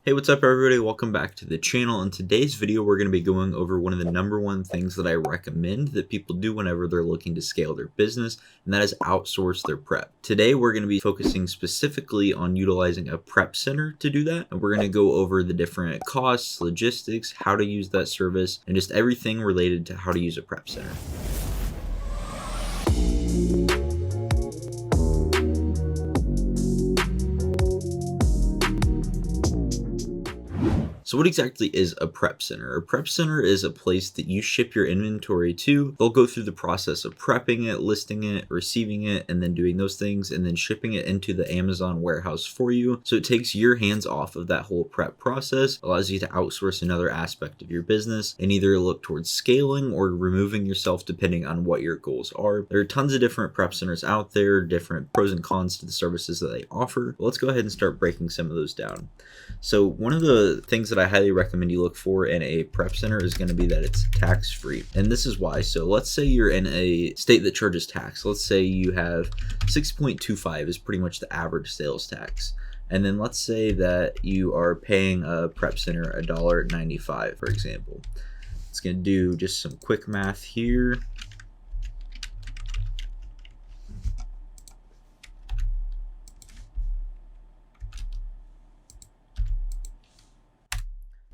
Hey, what's up everybody? Welcome back to the channel. In today's video, we're going to be going over one of the #1 things that I recommend that people do whenever they're looking to scale their business, and that is outsource their prep. Today, we're going to be focusing specifically on utilizing a prep center to do that. And we're going to go over the different costs, logistics, how to use that service, and just everything related to how to use a prep center. So what exactly is a prep center? A prep center is a place that you ship your inventory to. They'll go through the process of prepping it, listing it, receiving it, and then doing those things, and then shipping it into the Amazon warehouse for you. So it takes your hands off of that whole prep process, allows you to outsource another aspect of your business, and either look towards scaling or removing yourself depending on what your goals are. There are tons of different prep centers out there, different pros and cons to the services that they offer. But let's go ahead and start breaking some of those down. So one of the things that I highly recommend you look for in a prep center is going to be that it's tax-free. And this is why. So let's say you're in a state that charges tax. Let's say you have 6.25 is pretty much the average sales tax. And then let's say that you are paying a prep center $1.95, for example. It's going to do just some quick math here.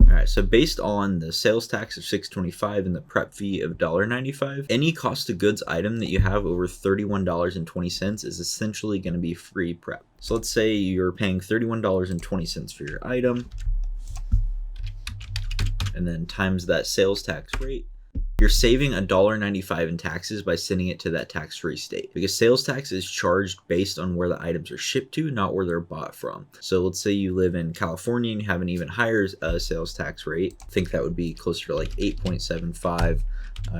Alright, so based on the sales tax of $6.25 and the prep fee of $1.95, any cost of goods item that you have over $31.20 is essentially going to be free prep. So let's say you're paying $31.20 for your item, and then times that sales tax rate. You're saving $1.95 in taxes by sending it to that tax-free state, because sales tax is charged based on where the items are shipped to, not where they're bought from. So let's say you live in California and you have an even higher sales tax rate. I think that would be closer to like 8.75,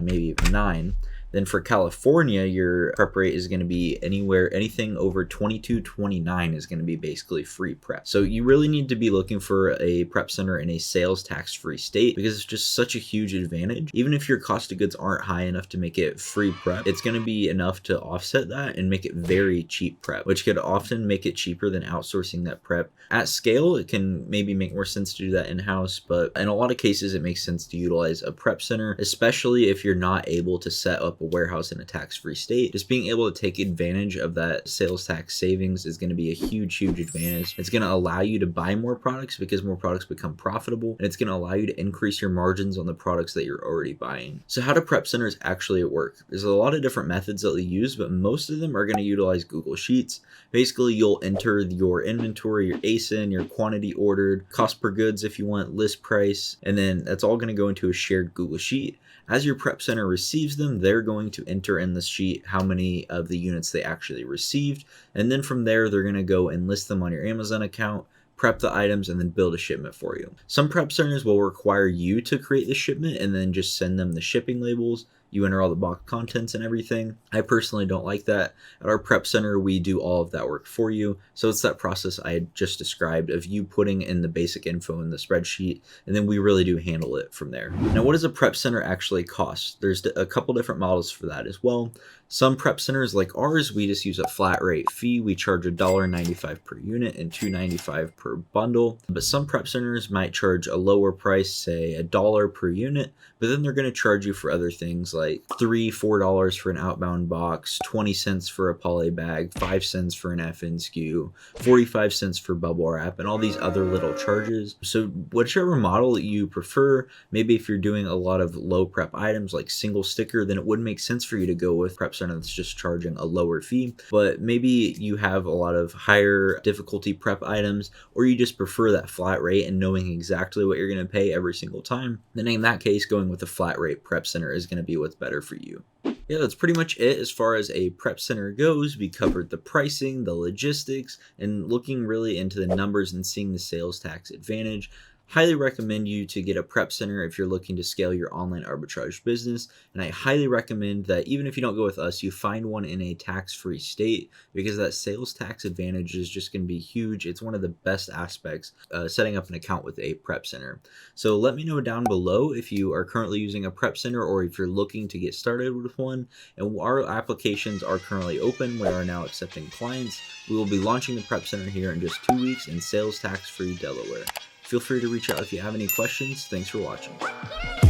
maybe even 9. Then for California, your prep rate is going to be anything over 22.29 is going to be basically free prep. So you really need to be looking for a prep center in a sales tax-free state, because it's just such a huge advantage. Even if your cost of goods aren't high enough to make it free prep, it's going to be enough to offset that and make it very cheap prep, which could often make it cheaper than outsourcing that prep. At scale, it can maybe make more sense to do that in-house, but in a lot of cases, it makes sense to utilize a prep center, especially if you're not able to set up a warehouse in a tax-free state. Just being able to take advantage of that sales tax savings is going to be a huge advantage. It's going to allow you to buy more products because more products become profitable, and it's going to allow you to increase your margins on the products that you're already buying. So how do prep centers actually work? There's a lot of different methods that they use, but most of them are going to utilize Google Sheets. Basically, you'll enter your inventory, your ASIN, your quantity ordered, cost per goods if you want, list price, and then that's all going to go into a shared Google Sheet. As your prep center receives them, they're going to enter in the sheet how many of the units they actually received. And then from there, they're going to go and list them on your Amazon account, prep the items, and then build a shipment for you. Some prep centers will require you to create the shipment and then just send them the shipping labels. You enter all the box contents and everything. I personally don't like that. At our prep center, we do all of that work for you. So it's that process I had just described of you putting in the basic info in the spreadsheet, and then we really do handle it from there. Now, what does a prep center actually cost? There's a couple different models for that as well. Some prep centers like ours, we just use a flat rate fee. We charge $1.95 per unit and $2.95 per bundle. But some prep centers might charge a lower price, say $1 per unit, but then they're going to charge you for other things like $3, $4 for an outbound box, 20 cents for a poly bag, 5 cents for an FN SKU, 45 cents for bubble wrap, and all these other little charges. So whichever model you prefer, maybe if you're doing a lot of low prep items like single sticker, then it would make sense for you to go with prep center that's just charging a lower fee. But maybe you have a lot of higher difficulty prep items, or you just prefer that flat rate and knowing exactly what you're going to pay every single time. Then in that case, going with a flat rate prep center is going to be what's better for you. Yeah, that's pretty much it as far as a prep center goes. We covered the pricing, the logistics, and looking really into the numbers and seeing the sales tax advantage. Highly recommend you to get a prep center if you're looking to scale your online arbitrage business. And I highly recommend that even if you don't go with us, you find one in a tax-free state, because that sales tax advantage is just going to be huge. It's one of the best aspects setting up an account with a prep center. So let me know down below if you are currently using a prep center or if you're looking to get started with one. And our applications are currently open. We are now accepting clients. We will be launching the prep center here in just 2 weeks in sales tax-free Delaware. Feel free to reach out if you have any questions. Thanks for watching.